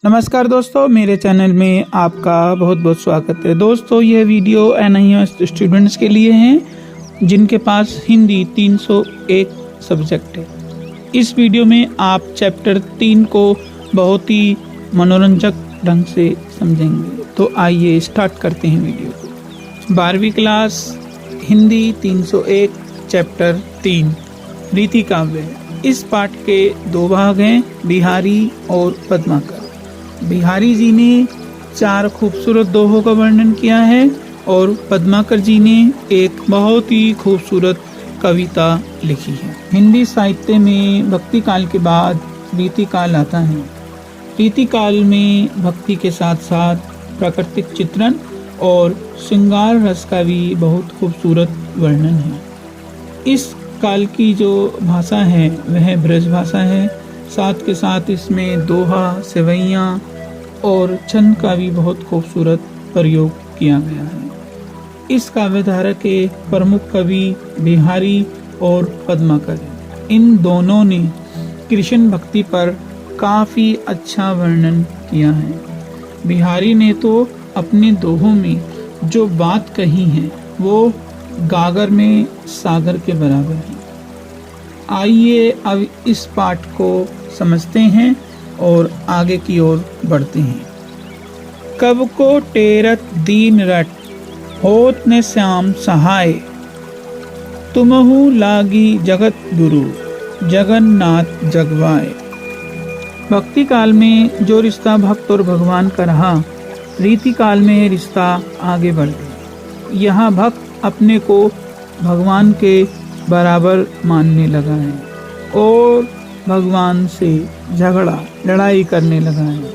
नमस्कार दोस्तों, मेरे चैनल में आपका बहुत बहुत स्वागत है। दोस्तों, यह वीडियो NIOS स्टूडेंट्स के लिए हैं जिनके पास हिंदी 301 सब्जेक्ट है। इस वीडियो में आप चैप्टर 3 को बहुत ही मनोरंजक ढंग से समझेंगे। तो आइए स्टार्ट करते हैं वीडियो को। 12वीं क्लास हिंदी 301 चैप्टर 3 रीति काव्य। इस पाठ के दो भाग हैं, बिहारी और पद्माकर। बिहारी जी ने 4 खूबसूरत दोहों का वर्णन किया है और पद्माकर जी ने एक बहुत ही खूबसूरत कविता लिखी है। हिंदी साहित्य में भक्ति काल के बाद रीति काल आता है। रीति काल में भक्ति के साथ साथ प्राकृतिक चित्रण और श्रृंगार रस का भी बहुत खूबसूरत वर्णन है। इस काल की जो भाषा है वह ब्रज भाषा है। साथ के साथ इसमें दोहा, सेवैयाँ और छंद का भी बहुत खूबसूरत प्रयोग किया गया है। इस काव्यधारा के प्रमुख कवि बिहारी और पद्माकर। इन दोनों ने कृष्ण भक्ति पर काफी अच्छा वर्णन किया है। बिहारी ने तो अपने दोहों में जो बात कही है वो गागर में सागर के बराबर है। आइए अब इस पाठ को समझते हैं और आगे की ओर बढ़ते हैं। कब को टेरत दीन रट, होत ने श्याम सहाय, तुमहु लागी जगत गुरु, जगन्नाथ जगवाए। भक्ति काल में जो रिश्ता भक्त और भगवान का रहा, रीति काल में रिश्ता आगे बढ़ गया। यहाँ भक्त अपने को भगवान के बराबर मानने लगा है और भगवान से लड़ाई करने लगा है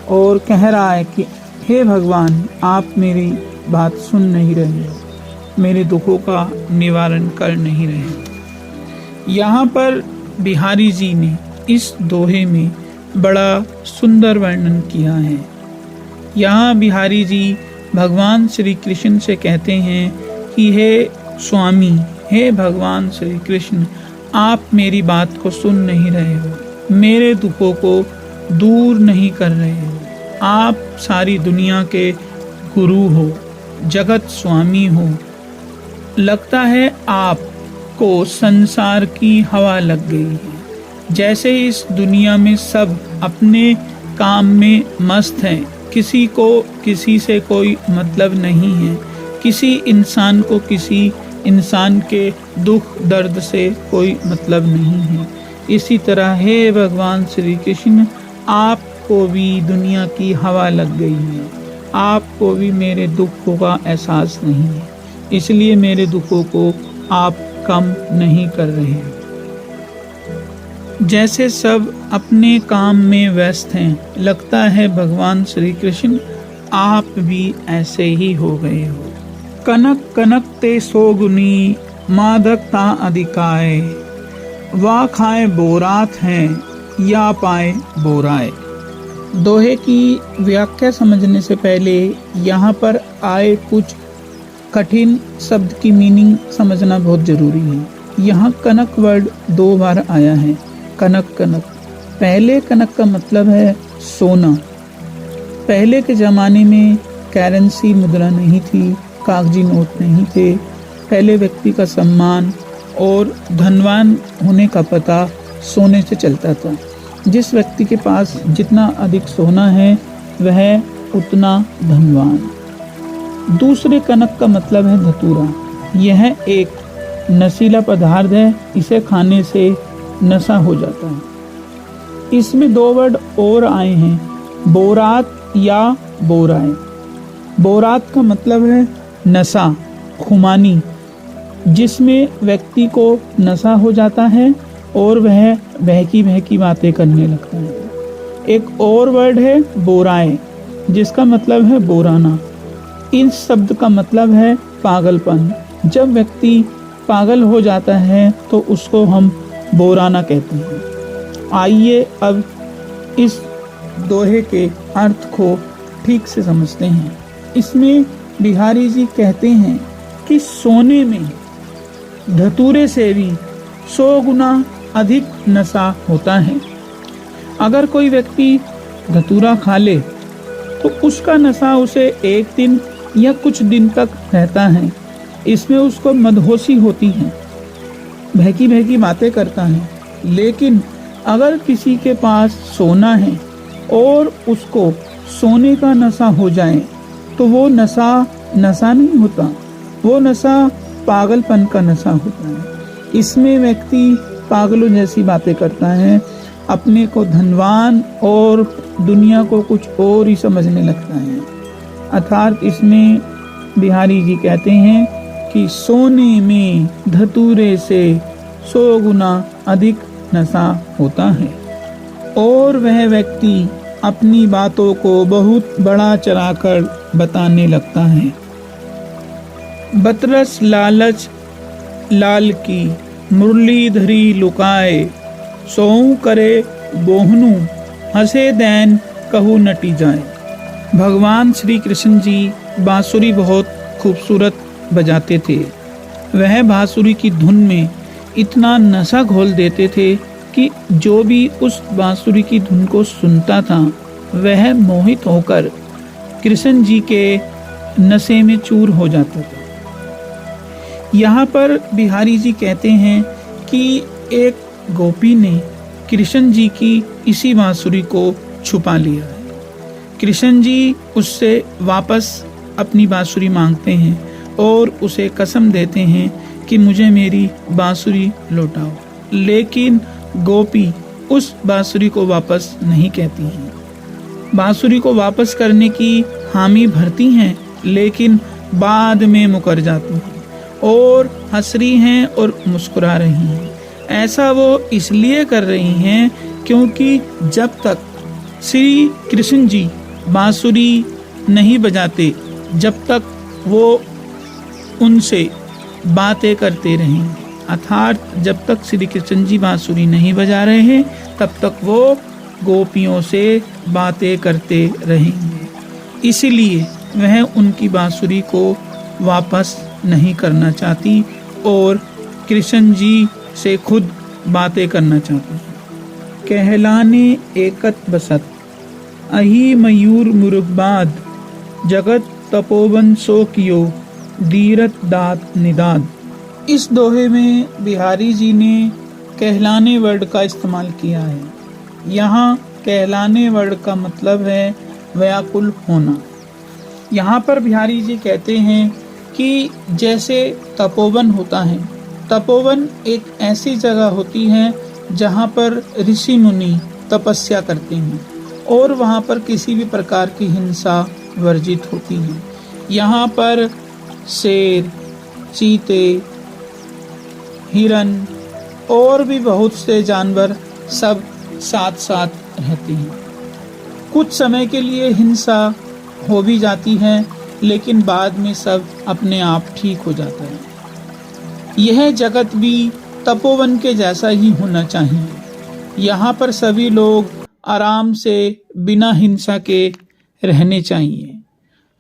और कह रहा है कि हे भगवान, आप मेरी बात सुन नहीं रहे हो, मेरे दुखों का निवारण कर नहीं रहे। यहाँ पर बिहारी जी ने इस दोहे में बड़ा सुंदर वर्णन किया है। यहाँ बिहारी जी भगवान श्री कृष्ण से कहते हैं कि हे स्वामी, हे भगवान श्री कृष्ण, आप मेरी बात को सुन नहीं रहे हो, मेरे दुखों को दूर नहीं कर रहे हो। आप सारी दुनिया के गुरु हो, जगत स्वामी हो। लगता है आपको संसार की हवा लग गई है। जैसे इस दुनिया में सब अपने काम में मस्त हैं, किसी को किसी से कोई मतलब नहीं है, किसी इंसान को किसी इंसान के दुख दर्द से कोई मतलब नहीं है। इसी तरह हे भगवान श्री कृष्ण, आपको भी दुनिया की हवा लग गई है, आपको भी मेरे दुखों का एहसास नहीं है, इसलिए मेरे दुखों को आप कम नहीं कर रहे हैं। जैसे सब अपने काम में व्यस्त हैं, लगता है भगवान श्री कृष्ण आप भी ऐसे ही हो गए हो। कनक कनक ते सोगुनी, मादक ता अधिकाय, वा खाए बोरात हैं, या पाए बोराए। दोहे की व्याख्या समझने से पहले यहाँ पर आए कुछ कठिन शब्द की मीनिंग समझना बहुत जरूरी है। यहाँ कनक वर्ड 2 बार आया है। कनक कनक, पहले कनक का मतलब है सोना। पहले के ज़माने में करेंसी मुद्रा नहीं थी, कागजी नोट नहीं थे। पहले व्यक्ति का सम्मान और धनवान होने का पता सोने से चलता था। जिस व्यक्ति के पास जितना अधिक सोना है वह उतना धनवान। दूसरे कनक का मतलब है धतूरा। यह एक नशीला पदार्थ है, इसे खाने से नशा हो जाता है। इसमें 2 वर्ड और आए हैं, बोरात या बोराए। बोरात का मतलब है नशा, खुमानी, जिसमें व्यक्ति को नशा हो जाता है और वह बहकी बातें करने लगता है। एक और वर्ड है बोराए, जिसका मतलब है बोराना। इस शब्द का मतलब है पागलपन। जब व्यक्ति पागल हो जाता है तो उसको हम बोराना कहते हैं। आइए अब इस दोहे के अर्थ को ठीक से समझते हैं। इसमें बिहारी जी कहते हैं कि सोने में धतूरे से भी 100 गुना अधिक नशा होता है। अगर कोई व्यक्ति धतूरा खा ले तो उसका नशा उसे एक दिन या कुछ दिन तक रहता है। इसमें उसको मदहोशी होती है, बहकी बहकी बातें करता है। लेकिन अगर किसी के पास सोना है और उसको सोने का नशा हो जाए तो वो नशा नहीं होता, वो नशा पागलपन का नशा होता है। इसमें व्यक्ति पागलों जैसी बातें करता है, अपने को धनवान और दुनिया को कुछ और ही समझने लगता है। अर्थात इसमें बिहारी जी कहते हैं कि सोने में धतूरे से 100 गुना अधिक नशा होता है और वह व्यक्ति अपनी बातों को बहुत बड़ा चढ़ाकर बताने लगता है। बतरस लालच लाल की मुरली धरी लुकाए, सोऊ करे बोहनू हंसे दैन कहू नटी जाए। भगवान श्री कृष्ण जी बांसुरी बहुत खूबसूरत बजाते थे। वह बांसुरी की धुन में इतना नशा घोल देते थे कि जो भी उस बांसुरी की धुन को सुनता था वह मोहित होकर कृष्ण जी के नशे में चूर हो जाता था। यहाँ पर बिहारी जी कहते हैं कि एक गोपी ने कृष्ण जी की इसी बांसुरी को छुपा लिया है। कृष्ण जी उससे वापस अपनी बांसुरी मांगते हैं और उसे कसम देते हैं कि मुझे मेरी बांसुरी लौटाओ, लेकिन गोपी उस बांसुरी को वापस नहीं कहती हैं। बांसुरी को वापस करने की हामी भरती हैं, लेकिन बाद में मुकर जाती हैं और हंस रही हैं और मुस्कुरा रही हैं। ऐसा वो इसलिए कर रही हैं क्योंकि जब तक श्री कृष्ण जी बांसुरी नहीं बजाते, जब तक वो उनसे बातें करते रहेंगे। अर्थात जब तक श्री कृष्ण जी बांसुरी नहीं बजा रहे हैं तब तक वो गोपियों से बातें करते रहेंगे। इसीलिए वह उनकी बांसुरी को वापस नहीं करना चाहती और कृष्ण जी से खुद बातें करना चाहती हैं। कहलाने एकत बसत अही मयूर मुरुगबाद, जगत तपोवन सो कियो दीरत दात निदाद। इस दोहे में बिहारी जी ने कहलाने वर्ड का इस्तेमाल किया है। यहाँ कहलाने वर्ड का मतलब है व्याकुल होना। यहाँ पर बिहारी जी कहते हैं कि जैसे तपोवन होता है, तपोवन एक ऐसी जगह होती है जहाँ पर ऋषि मुनि तपस्या करते हैं और वहाँ पर किसी भी प्रकार की हिंसा वर्जित होती है। यहाँ पर शेर, चीते, हिरन और भी बहुत से जानवर सब साथ साथ रहते हैं। कुछ समय के लिए हिंसा हो भी जाती है, लेकिन बाद में सब अपने आप ठीक हो जाता है। यह जगत भी तपोवन के जैसा ही होना चाहिए। यहाँ पर सभी लोग आराम से बिना हिंसा के रहने चाहिए।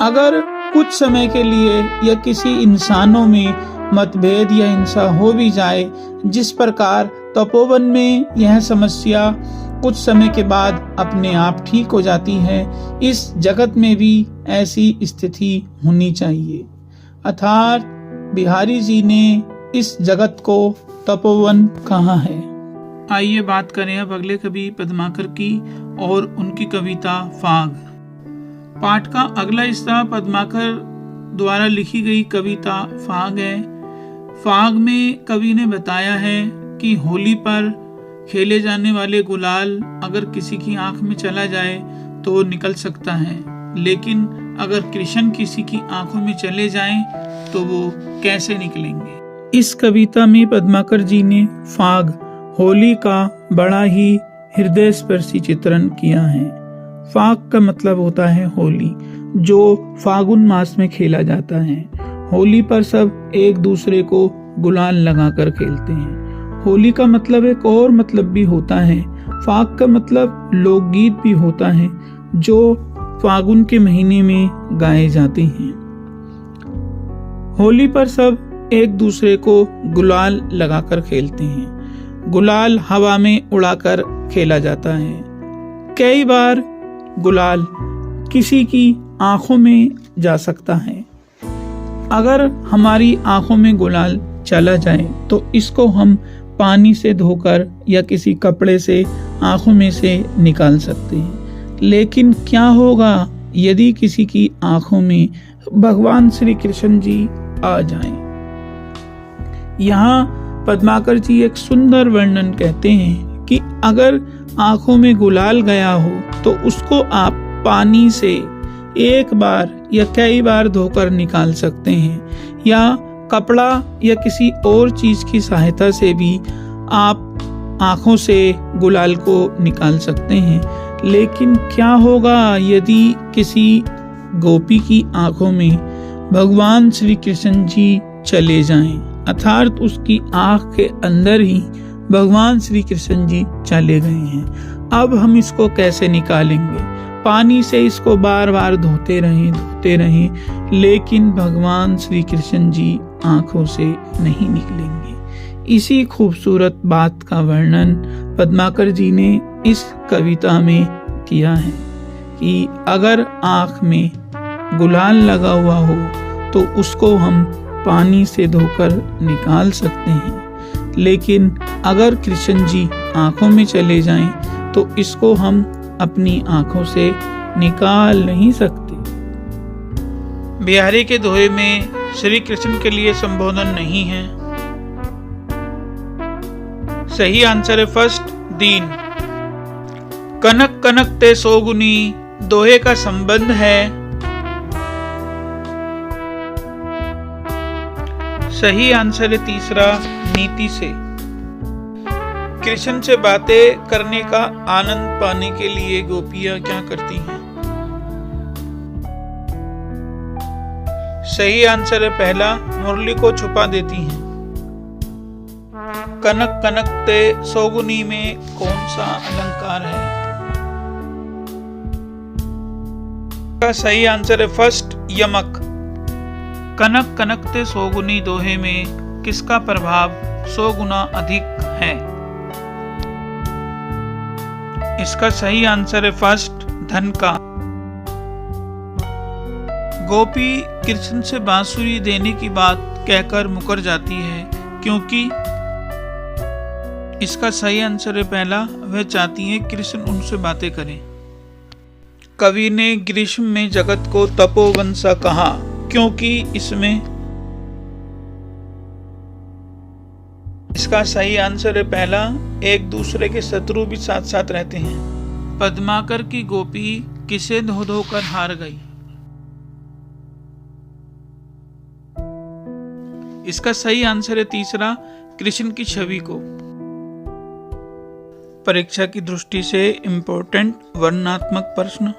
अगर कुछ समय के लिए या किसी इंसानों में मतभेद या हिंसा हो भी जाए, जिस प्रकार तपोवन में यह समस्या कुछ समय के बाद अपने आप ठीक हो जाती है, इस जगत में भी ऐसी स्थिति होनी चाहिए। अर्थात बिहारी जी ने इस जगत को तपोवन कहा है। आइए बात करें अब अगले कवि पद्माकर की और उनकी कविता फाग। पाठ का अगला हिस्सा पद्माकर द्वारा लिखी गई कविता फाग है। फाग में कवि ने बताया है कि होली पर खेले जाने वाले गुलाल अगर किसी की आंख में चला जाए तो निकल सकता है, लेकिन अगर कृष्ण किसी की आंखों में चले जाएं तो वो कैसे निकलेंगे। इस कविता में पद्माकर जी ने फाग, होली का बड़ा ही हृदय स्पर्शी चित्रण किया है। फाग का मतलब होता है होली, जो फागुन मास में खेला जाता है। होली पर सब एक दूसरे को गुलाल लगाकर खेलते हैं। होली का मतलब एक और मतलब भी होता है। फाग का मतलब लोकगीत भी होता है जो फागुन के महीने में गाए जाते हैं। होली पर सब एक दूसरे को गुलाल लगाकर खेलते हैं। गुलाल हवा में उड़ाकर खेला जाता है। कई बार गुलाल किसी की आंखों में जा सकता है। अगर हमारी आंखों में गुलाल चला जाए तो इसको हम पानी से धोकर या किसी कपड़े से आंखों में से निकाल सकते हैं। लेकिन क्या होगा यदि किसी की आंखों में भगवान श्री कृष्ण जी आ जाएं? यहाँ पद्माकर जी एक सुंदर वर्णन कहते हैं कि अगर आंखों में गुलाल गया हो तो उसको आप पानी से एक बार या कई बार धोकर निकाल सकते हैं, या कपड़ा या किसी और चीज की सहायता से भी आप आंखों से गुलाल को निकाल सकते हैं। लेकिन क्या होगा यदि किसी गोपी की आंखों में भगवान श्री कृष्ण जी चले जाएं, अर्थात उसकी आंख के अंदर ही भगवान श्री कृष्ण जी चले गए हैं। अब हम इसको कैसे निकालेंगे? पानी से इसको बार बार धोते रहें, लेकिन भगवान श्री कृष्ण जी आंखों से नहीं निकलेंगे। इसी खूबसूरत बात का वर्णन पद्माकर जी ने इस कविता में किया है कि अगर आंख में गुलाल लगा हुआ हो तो उसको हम पानी से धोकर निकाल सकते हैं, लेकिन अगर कृष्ण जी आंखों में चले जाएं तो इसको हम अपनी आंखों से निकाल नहीं सकते। बिहारी के दोहे में श्री कृष्ण के लिए संबोधन नहीं है। सही आंसर है फर्स्ट, दीन। कनक कनक ते सोगुनी दोहे का संबंध है। सही आंसर है तीसरा, नीति से। कृष्ण से बातें करने का आनंद पाने के लिए गोपियां क्या करती हैं? सही आंसर है पहला, मुरली को छुपा देती हैं। कनक कनक ते सोगुनी में कौन सा अलंकार है? का सही आंसर है फर्स्ट, यमक। कनक कनक ते सोगुनी दोहे में किसका प्रभाव 100 गुना अधिक है? इसका सही आंसर है फर्स्ट, धन का। गोपी कृष्ण से बांसुरी देने की बात कहकर मुकर जाती है क्योंकि? इसका सही आंसर है पहला, वह चाहती है कृष्ण उनसे बातें करें। कवि ने ग्रीष्म में जगत को तपोवन सा कहा क्योंकि इसमें? इसका सही आंसर है पहला, एक दूसरे के शत्रु भी साथ साथ रहते हैं। पद्माकर की गोपी किसे धो धो कर हार गई? इसका सही आंसर है तीसरा, कृष्ण की छवि को। परीक्षा की दृष्टि से इंपॉर्टेंट वर्णनात्मक प्रश्न।